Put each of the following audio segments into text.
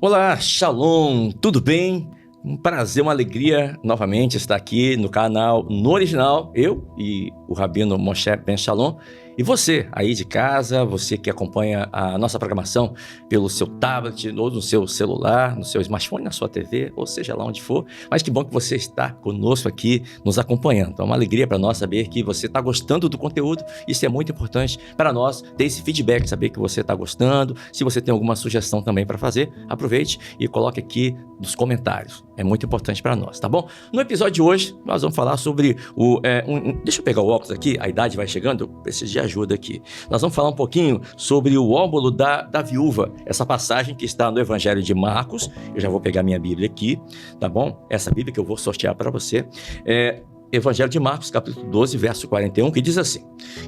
Olá, Shalom, tudo bem? Um prazer, uma alegria novamente estar aqui no canal, no original, eu e o Rabino Moshe Ben Shalom. E você aí de casa, você que acompanha a nossa programação pelo seu tablet, ou no seu celular, no seu smartphone, na sua TV, ou seja lá onde for. Mas que bom que você está conosco aqui, nos acompanhando. Então é uma alegria para nós saber que você está gostando do conteúdo. Isso é muito importante para nós ter esse feedback, saber que você está gostando. Se você tem alguma sugestão também para fazer, aproveite e coloque aqui nos comentários. É muito importante para nós, tá bom? No episódio de hoje, nós vamos falar sobre o... deixa eu pegar o óculos aqui, a idade vai chegando, eu preciso de ajuda aqui. Nós vamos falar um pouquinho sobre o óbolo da viúva, essa passagem que está no Evangelho de Marcos. Eu já vou pegar minha Bíblia aqui, tá bom? Essa Bíblia que eu vou sortear para você. Evangelho de Marcos, capítulo 12, verso 41, que diz assim: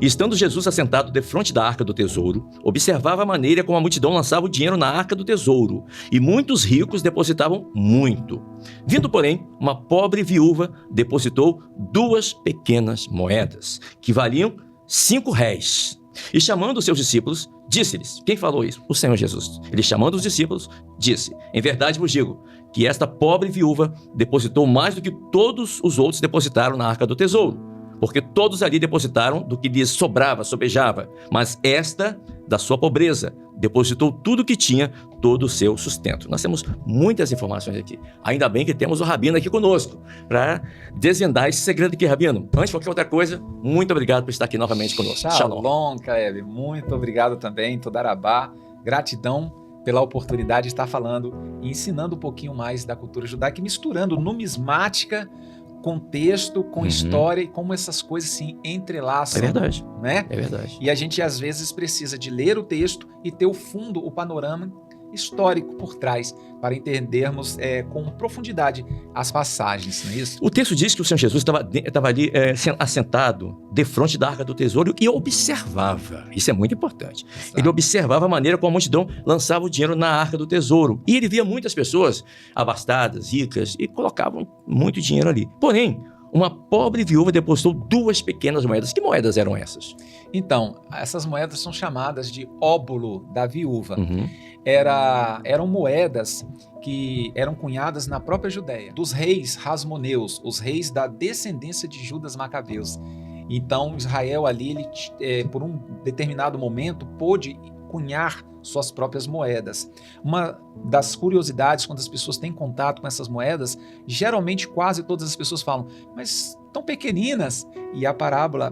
Estando Jesus assentado defronte da arca do tesouro, observava a maneira como a multidão lançava o dinheiro na arca do tesouro, e muitos ricos depositavam muito. Vindo, porém, uma pobre viúva depositou 2 pequenas moedas, que valiam 5 réis. E chamando os seus discípulos, disse-lhes: quem falou isso? O Senhor Jesus. Ele, chamando os discípulos, disse: em verdade vos digo que esta pobre viúva depositou mais do que todos os outros depositaram na arca do tesouro, porque todos ali depositaram do que lhes sobrava, sobejava, mas esta, da sua pobreza, depositou tudo o que tinha, todo o seu sustento. Nós temos muitas informações aqui. Ainda bem que temos o Rabino aqui conosco, para desvendar esse segredo aqui, Rabino. Antes de qualquer outra coisa, muito obrigado por estar aqui novamente conosco. Shalom, Caleb. Muito obrigado também, Todarabá. Gratidão pela oportunidade de estar falando e ensinando um pouquinho mais da cultura judaica, misturando numismática com texto, com história, e como essas coisas se entrelaçam. É verdade, né? É verdade. E a gente às vezes precisa de ler o texto e ter o fundo, o panorama histórico por trás, para entendermos com profundidade as passagens, não é isso? O texto diz que o Senhor Jesus estava ali assentado defronte da arca do tesouro e observava. Isso é muito importante. Exato. Ele observava a maneira como a multidão lançava o dinheiro na arca do tesouro. E ele via muitas pessoas abastadas, ricas, e colocavam muito dinheiro ali. Porém, uma pobre viúva depositou 2 pequenas moedas. Que moedas eram essas? Então, essas moedas são chamadas de óbolo da viúva. Eram moedas que eram cunhadas na própria Judéia, dos reis rasmoneus, os reis da descendência de Judas Macabeus. Então, Israel ali, por um determinado momento, pôde cunhar suas próprias moedas. Uma das curiosidades, quando as pessoas têm contato com essas moedas, geralmente quase todas as pessoas falam, mas tão pequeninas. E a parábola,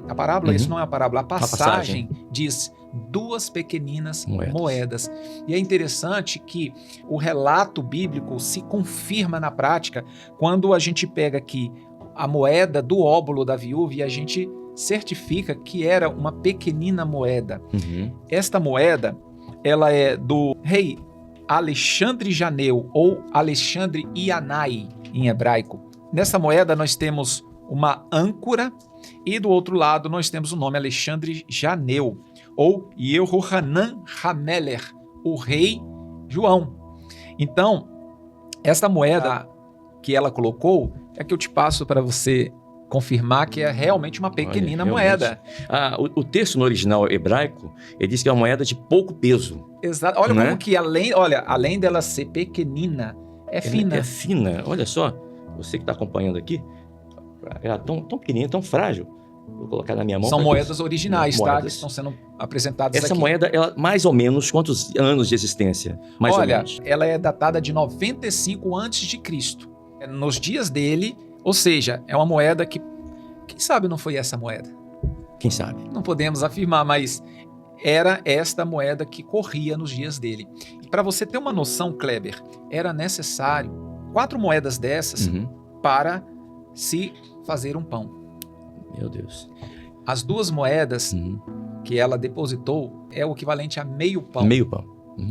isso não é a parábola, a passagem diz 2 pequeninas moedas. E é interessante que o relato bíblico se confirma na prática quando a gente pega aqui a moeda do óbolo da viúva e a gente certifica que era uma pequenina moeda. Esta moeda, ela é do rei Alexandre Janeu, ou Alexandre Ianai, em hebraico. Nessa moeda nós temos uma âncora e do outro lado nós temos o nome Alexandre Janeu, ou Yehohanan Hameler, o rei João. Então, esta moeda que ela colocou é que eu te passo para você confirmar que é realmente uma pequenina moeda. O texto no original hebraico, ele diz que é uma moeda de pouco peso. Exato. Olha como que além dela ser pequenina, é fina. É fina. Olha só, você que está acompanhando aqui, é tão pequenininha, tão frágil. Vou colocar na minha mão. São moedas originais, tá? Que estão sendo apresentadas aqui. Essa moeda, ela, mais ou menos, quantos anos de existência? Olha, ela é datada de 95 a.C. Nos dias dele, ou seja, é uma moeda que, quem sabe não foi essa moeda? Quem sabe? Não podemos afirmar, mas era esta moeda que corria nos dias dele. E para você ter uma noção, Kleber, era necessário 4 moedas dessas para se fazer um pão. Meu Deus. As 2 moedas que ela depositou é o equivalente a meio pão. Meio pão.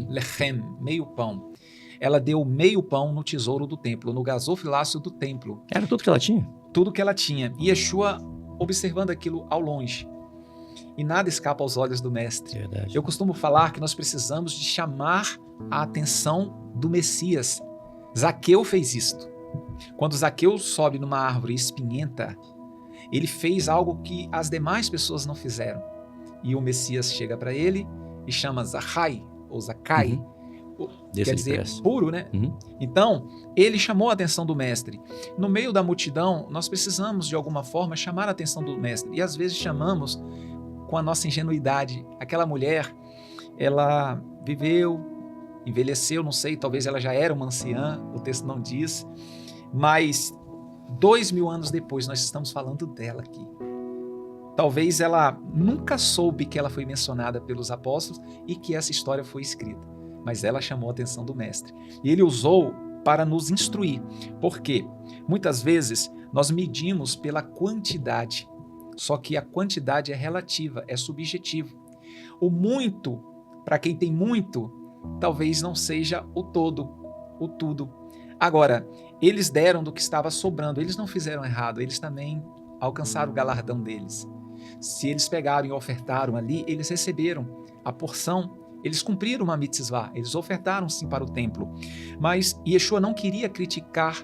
Lechem, meio pão. Ela deu meio pão no tesouro do templo, no gasofilácio do templo. Era tudo que ela tinha? Tudo que ela tinha. E Yeshua observando aquilo ao longe. E nada escapa aos olhos do mestre. Verdade. Eu costumo falar que nós precisamos de chamar a atenção do Messias. Zaqueu fez isto. Quando Zaqueu sobe numa árvore espinhenta, ele fez algo que as demais pessoas não fizeram. E o Messias chega para ele e chama Zacai, ou Zacai, Desça quer de dizer, pressa. puro, né? Uhum. Então, ele chamou a atenção do mestre. No meio da multidão, nós precisamos, de alguma forma, chamar a atenção do mestre. E às vezes chamamos com a nossa ingenuidade. Aquela mulher, ela viveu, envelheceu, não sei, talvez ela já era uma anciã, o texto não diz, mas 2000 anos depois nós estamos falando dela aqui. Talvez ela nunca soube que ela foi mencionada pelos apóstolos e que essa história foi escrita, mas ela chamou a atenção do mestre. E ele usou para nos instruir, porque muitas vezes nós medimos pela quantidade, só que a quantidade é relativa, é subjetivo. O muito, para quem tem muito, talvez não seja o todo, o tudo. Agora, eles deram do que estava sobrando, eles não fizeram errado, eles também alcançaram o galardão deles. Se eles pegaram e ofertaram ali, eles receberam a porção, eles cumpriram uma mitzvah, eles ofertaram sim para o templo. Mas Yeshua não queria criticar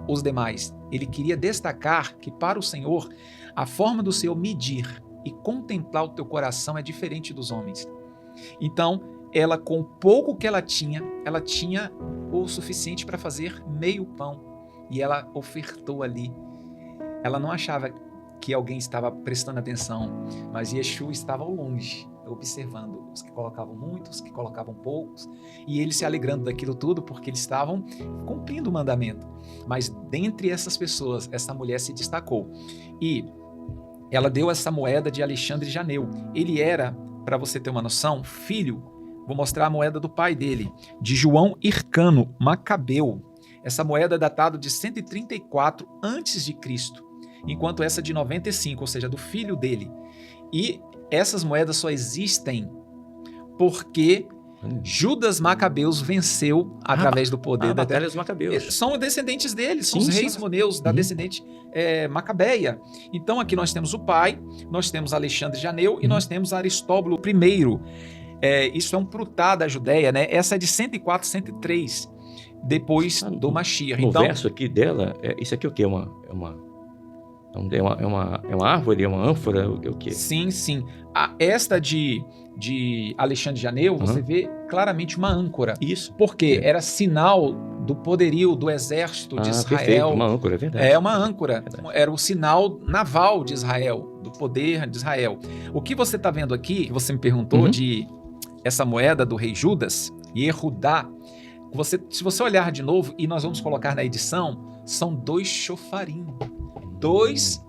os demais, ele queria destacar que para o Senhor, a forma do Senhor medir e contemplar o teu coração é diferente dos homens. Então, ela com o pouco que ela tinha o suficiente para fazer meio pão. E ela ofertou ali. Ela não achava que alguém estava prestando atenção, mas Yeshua estava ao longe, observando os que colocavam muitos, os que colocavam poucos, e ele se alegrando daquilo tudo, porque eles estavam cumprindo o mandamento. Mas dentre essas pessoas, essa mulher se destacou. E ela deu essa moeda de Alexandre Janeu. Ele era, para você ter uma noção, filho, vou mostrar a moeda do pai dele, de João Hircano Macabeu. Essa moeda é datada de 134 a.C., enquanto essa de 95, ou seja, do filho dele. E essas moedas só existem porque Judas Macabeus venceu através do poder da Batalha dos Macabeus. São descendentes deles, são Sim, os sim. reis moneus da descendente macabeia. Então aqui nós temos o pai, nós temos Alexandre Janeu e nós temos Aristóbulo I. Isso é um prutá da Judéia, né? Essa é de 104, 103, depois do Mashiach. No Então, verso aqui dela, isso aqui é o quê? É uma árvore, é uma ânfora, o quê? sim. Esta de Alexandre Janeu, você vê claramente uma âncora. Isso. Porque era sinal do poderio do exército de Israel. Perfeito, uma âncora, é verdade. É uma âncora. Verdade. Era o sinal naval de Israel, do poder de Israel. O que você está vendo aqui, que você me perguntou, de essa moeda do rei Judas, Yehudá, se você olhar de novo, e nós vamos colocar na edição, são 2 shofarim, 2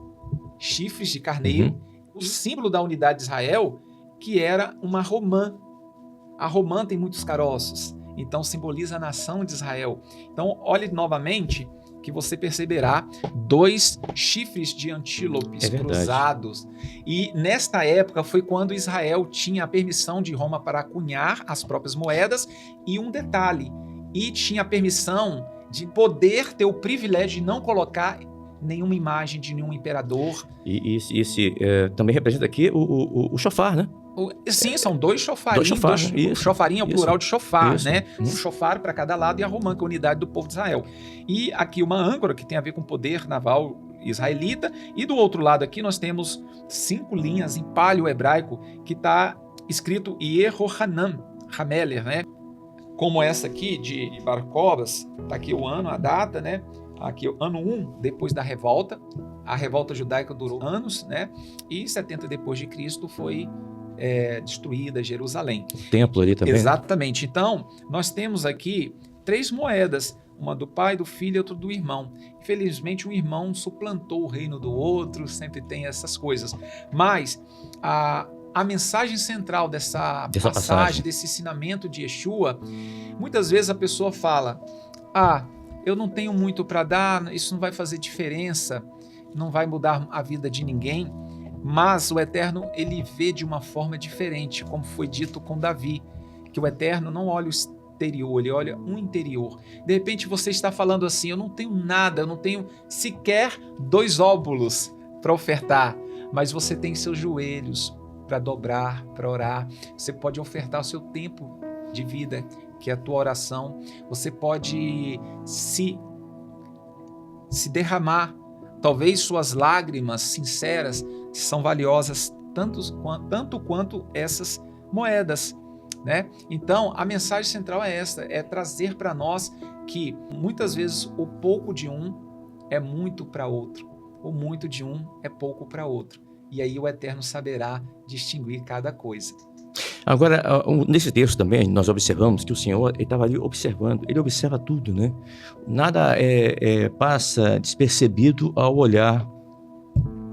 chifres de carneiro, o símbolo da unidade de Israel, que era uma romã. A romã tem muitos caroços, então simboliza a nação de Israel. Então, olhe novamente que você perceberá 2 chifres de antílopes cruzados. E nesta época foi quando Israel tinha a permissão de Roma para cunhar as próprias moedas e um detalhe, e tinha a permissão de poder ter o privilégio de não colocar nenhuma imagem de nenhum imperador. E esse também representa aqui o shofar, né? Sim, são 2 shofarim. O shofarim é o plural de shofar, né? Um shofar para cada lado e a romã, que é a unidade do povo de Israel. E aqui uma âncora, que tem a ver com o poder naval israelita. E do outro lado aqui nós temos 5 linhas em paleo hebraico, que está escrito Yehohanan Hameler, né? Como essa aqui de Bar Kokhba, está aqui o ano, a data, né? Aqui o ano 1 depois da revolta. A revolta judaica durou anos, né? E 70 depois de Cristo foi destruída Jerusalém. O templo ali também. Exatamente. Então, nós temos aqui 3 moedas, uma do pai, do filho e outra do irmão. Infelizmente, um irmão suplantou o reino do outro, sempre tem essas coisas. Mas a mensagem central dessa passagem, desse ensinamento de Yeshua, muitas vezes a pessoa fala: eu não tenho muito para dar, isso não vai fazer diferença, não vai mudar a vida de ninguém. Mas o Eterno, ele vê de uma forma diferente, como foi dito com Davi, que o Eterno não olha o exterior, ele olha o interior. De repente você está falando assim: eu não tenho nada, eu não tenho sequer 2 óbulos para ofertar, mas você tem seus joelhos para dobrar, para orar. Você pode ofertar o seu tempo de vida, que é a tua oração. Você pode se derramar. Talvez suas lágrimas sinceras são valiosas tanto quanto essas moedas. né? Então, a mensagem central é esta, é trazer para nós que muitas vezes o pouco de um é muito para outro, o muito de um é pouco para outro. E aí o Eterno saberá distinguir cada coisa. Agora, nesse texto também, nós observamos que o Senhor estava ali observando, ele observa tudo, né? Nada passa despercebido ao olhar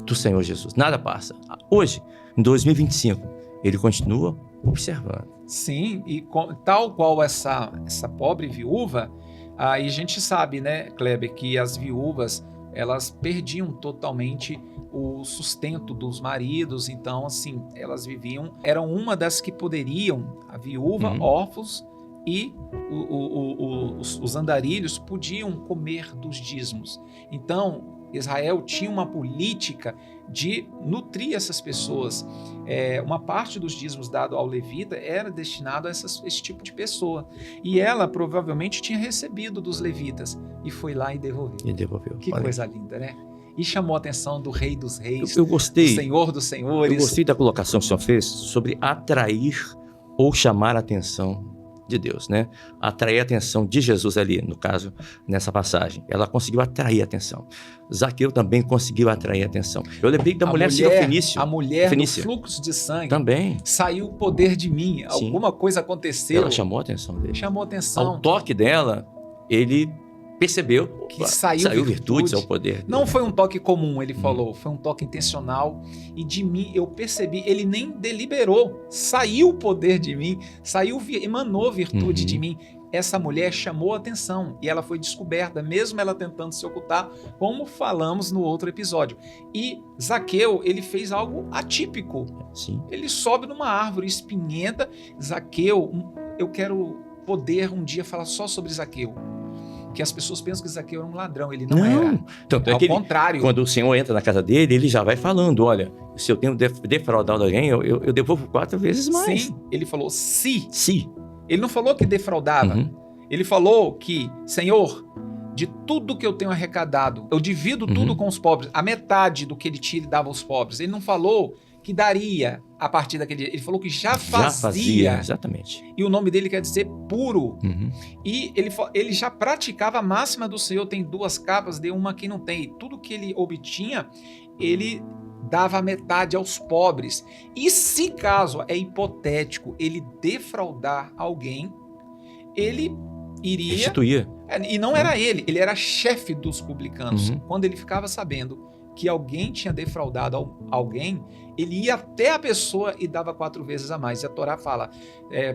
do Senhor Jesus, nada passa. Hoje, em 2025, ele continua observando. Sim, e tal qual essa pobre viúva, aí a gente sabe, né, Kleber, que as viúvas, elas perdiam totalmente o sustento dos maridos, então, assim, elas viviam, eram uma das que poderiam, a viúva, órfãos e os andarilhos podiam comer dos dízimos. Então, Israel tinha uma política de nutrir essas pessoas. Uma parte dos dízimos dado ao levita era destinado a esse tipo de pessoa. E ela provavelmente tinha recebido dos levitas e foi lá e devolveu. Que coisa linda, né? E chamou a atenção do Rei dos Reis, eu gostei, do Senhor dos Senhores. Eu gostei da colocação que o senhor fez sobre atrair ou chamar a atenção de Deus, né? Atrair a atenção de Jesus ali, no caso, nessa passagem. Ela conseguiu atrair a atenção. Zaqueu também conseguiu atrair a atenção. Eu lembrei da mulher sirofenícia. A mulher do fluxo de sangue. Também. Saiu o poder de mim. Sim. Alguma coisa aconteceu. Ela chamou a atenção dele. Chamou a atenção. Ao toque dela, ele percebeu que saiu virtudes ao poder dele. Não foi um toque comum, ele falou, foi um toque intencional, e de mim eu percebi, ele nem deliberou, saiu o poder de mim, emanou virtude de mim. Essa mulher chamou a atenção e ela foi descoberta, mesmo ela tentando se ocultar, como falamos no outro episódio. E Zaqueu, ele fez algo atípico. Sim. Ele sobe numa árvore espinhenta. Zaqueu, eu quero poder um dia falar só sobre Zaqueu. Que as pessoas pensam que Zaqueu era um ladrão, ele não era. Tanto ao contrário. Quando o Senhor entra na casa dele, ele já vai falando, olha, se eu tenho defraudado alguém, eu devolvo 4 vezes mais. Sim, ele falou se. Se. Ele não falou que defraudava. Ele falou que, Senhor, de tudo que eu tenho arrecadado, eu divido tudo com os pobres. A metade do que ele tinha, ele dava aos pobres. Ele não falou que daria a partir daquele dia. Ele falou que já fazia. Exatamente. E o nome dele quer dizer puro. E ele já praticava a máxima do Senhor, tem 2 capas, dê uma quem não tem. E tudo que ele obtinha, ele dava a metade aos pobres. E se caso, é hipotético, ele defraudar alguém, ele iria... restituir. E não era ele era chefe dos publicanos. Quando ele ficava sabendo que alguém tinha defraudado alguém, ele ia até a pessoa e dava 4 vezes a mais. E a Torá fala,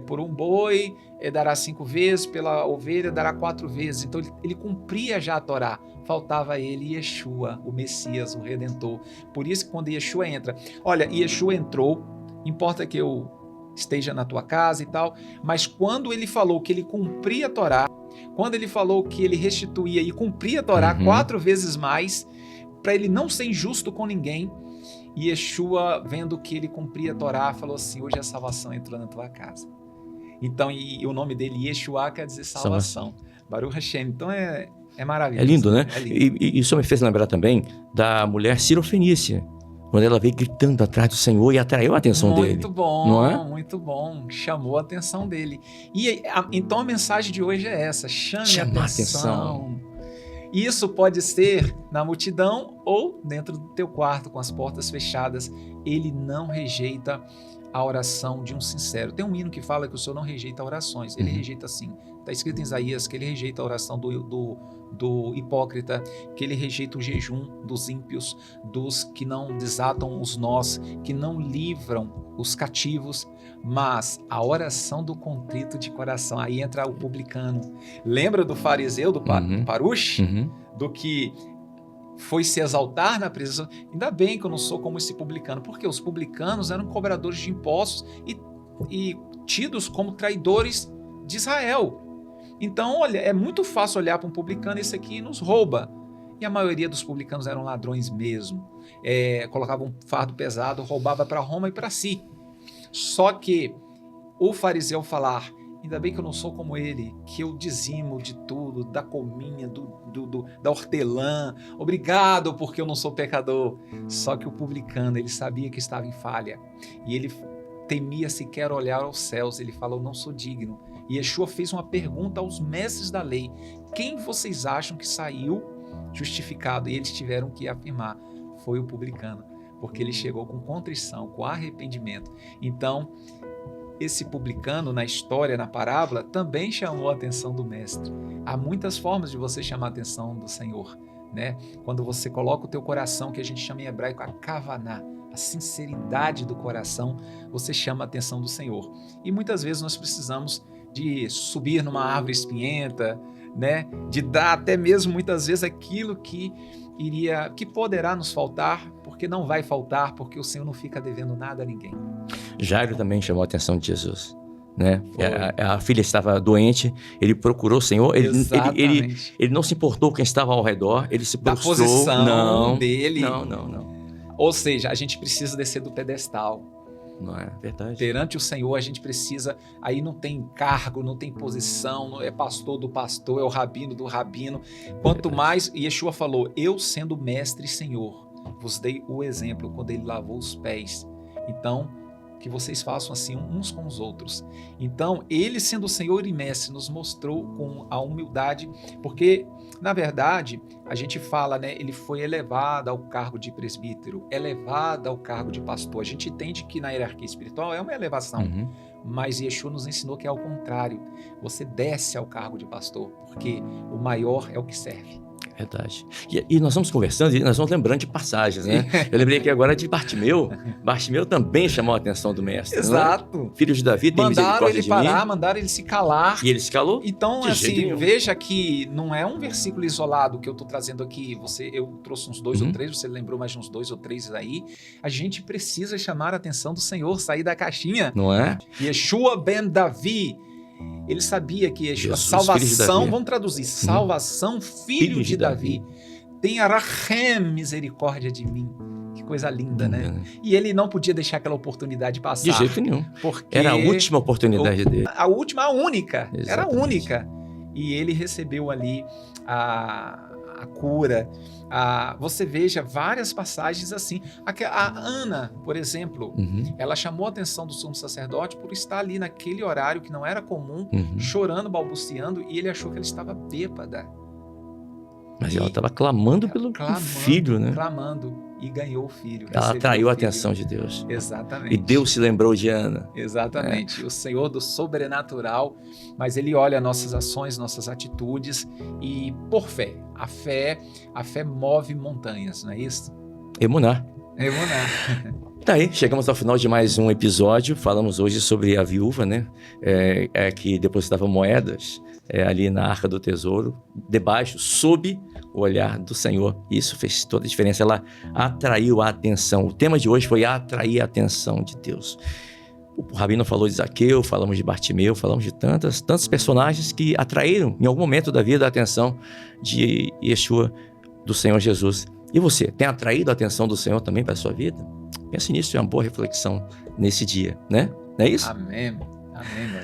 por um boi dará 5 vezes, pela ovelha dará 4 vezes. Então ele cumpria já a Torá. Faltava ele Yeshua, o Messias, o Redentor. Por isso que quando Yeshua entra, olha, Yeshua entrou, importa que eu esteja na tua casa e tal, mas quando ele falou que ele cumpria a Torá, quando ele falou que ele restituía e cumpria a Torá 4 vezes mais, para ele não ser injusto com ninguém, e Yeshua, vendo que ele cumpria a Torá, falou assim, hoje a salvação entrou na tua casa. Então, e o nome dele, Yeshua, quer dizer salvação. Baruch Hashem. Então é maravilhoso. É lindo, né? É lindo. E isso me fez lembrar também da mulher sirofenícia, quando ela veio gritando atrás do Senhor e atraiu a atenção dele. Muito bom, não é? Muito bom. Chamou a atenção dele. Então a mensagem de hoje é essa, chame a atenção. Isso pode ser na multidão ou dentro do teu quarto com as portas fechadas. Ele não rejeita a oração de um sincero. Tem um hino que fala que o Senhor não rejeita orações. Ele rejeita sim. Está escrito em Isaías que ele rejeita a oração do hipócrita, que ele rejeita o jejum dos ímpios, dos que não desatam os nós, que não livram os cativos, mas a oração do contrito de coração, aí entra o publicano. Lembra do fariseu, do Parush? Do que foi se exaltar na presença? Ainda bem que eu não sou como esse publicano, porque os publicanos eram cobradores de impostos e tidos como traidores de Israel. Então, olha, é muito fácil olhar para um publicano, esse aqui nos rouba. E a maioria dos publicanos eram ladrões mesmo. Colocavam um fardo pesado, roubava para Roma e para si. Só que o fariseu falar, ainda bem que eu não sou como ele, que eu dizimo de tudo, da cominha, da hortelã, obrigado porque eu não sou pecador. Só que o publicano, ele sabia que estava em falha. E ele temia sequer olhar aos céus. Ele falou, não sou digno. E Yeshua fez uma pergunta aos mestres da lei: quem vocês acham que saiu justificado? E eles tiveram que afirmar: foi o publicano, porque ele chegou com contrição, com arrependimento. Então, esse publicano na história, na parábola, também chamou a atenção do mestre. Há muitas formas de você chamar a atenção do Senhor, né? Quando você coloca o teu coração, que a gente chama em hebraico a kavaná, a sinceridade do coração, você chama a atenção do Senhor. E muitas vezes nós precisamos de subir numa árvore espinhenta, né? De dar até mesmo muitas vezes aquilo que poderá nos faltar, porque não vai faltar, porque o Senhor não fica devendo nada a ninguém. Jairo também chamou a atenção de Jesus, né? A filha estava doente, ele procurou o Senhor, ele não se importou quem estava ao redor, ele se prostrou. Da posição dele. Não. Ou seja, a gente precisa descer do pedestal. Não é verdade? Perante o Senhor a gente precisa, aí não tem cargo, não tem posição, não é pastor do pastor, é o rabino do rabino. Quanto mais, Yeshua falou, eu sendo mestre e Senhor, vos dei o exemplo quando ele lavou os pés. Então, que vocês façam assim uns com os outros. Então, ele sendo o Senhor e mestre nos mostrou com a humildade, porque, na verdade, a gente fala, né, ele foi elevado ao cargo de presbítero, elevado ao cargo de pastor. A gente entende que na hierarquia espiritual é uma elevação, mas Yeshua nos ensinou que é ao contrário. Você desce ao cargo de pastor, porque o maior é o que serve. Verdade. E nós vamos conversando e nós vamos lembrando de passagens, né? Eu lembrei aqui agora de Bartimeu. Bartimeu também chamou a atenção do mestre. Exato. Né? Filho de Davi, tem misericórdia de mim. Mandaram ele parar, mandaram ele se calar. E ele se calou? Então, assim, veja que não é um versículo isolado que eu estou trazendo aqui. Eu trouxe uns 2 ou 3, você lembrou mais de uns 2 ou 3 aí. A gente precisa chamar a atenção do Senhor, sair da caixinha. Não é? Yeshua ben Davi. Ele sabia que Yeshua, salvação, vamos traduzir, salvação, filho de Davi. Tenha rachem, misericórdia de mim. Que coisa linda, né? E ele não podia deixar aquela oportunidade passar. De jeito nenhum. Porque era a última oportunidade dele. A última, a única. Exatamente. Era a única. E ele recebeu ali a cura. Você veja várias passagens assim. A Ana, por exemplo, ela chamou a atenção do sumo sacerdote por estar ali naquele horário que não era comum, chorando, balbuciando, e ele achou que ela estava bêbada. Mas ela estava clamando pelo filho, né? Clamando, e ganhou o filho. Ela atraiu a atenção de Deus. Exatamente. E Deus se lembrou de Ana. Exatamente. O Senhor do sobrenatural, mas Ele olha nossas ações, nossas atitudes, e por fé. A fé move montanhas, não é isso? Emuná. Tá aí, chegamos ao final de mais um episódio. Falamos hoje sobre a viúva, né? Que depositava moedas ali na Arca do Tesouro, debaixo, sob o olhar do Senhor. Isso fez toda a diferença. Ela atraiu a atenção. O tema de hoje foi atrair a atenção de Deus. O Rabino falou de Zaqueu, falamos de Bartimeu, falamos de tantos personagens que atraíram em algum momento da vida a atenção de Yeshua, do Senhor Jesus. E você, tem atraído a atenção do Senhor também para a sua vida? Pense nisso, é uma boa reflexão nesse dia, né? Não é isso? Amém,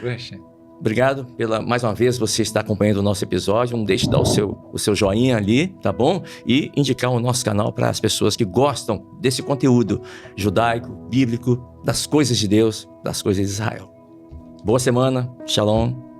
Baruch. Obrigado mais uma vez, você está acompanhando o nosso episódio. Não deixe de dar o seu joinha ali, tá bom? E indicar o nosso canal para as pessoas que gostam desse conteúdo judaico, bíblico, das coisas de Deus, das coisas de Israel. Boa semana, shalom.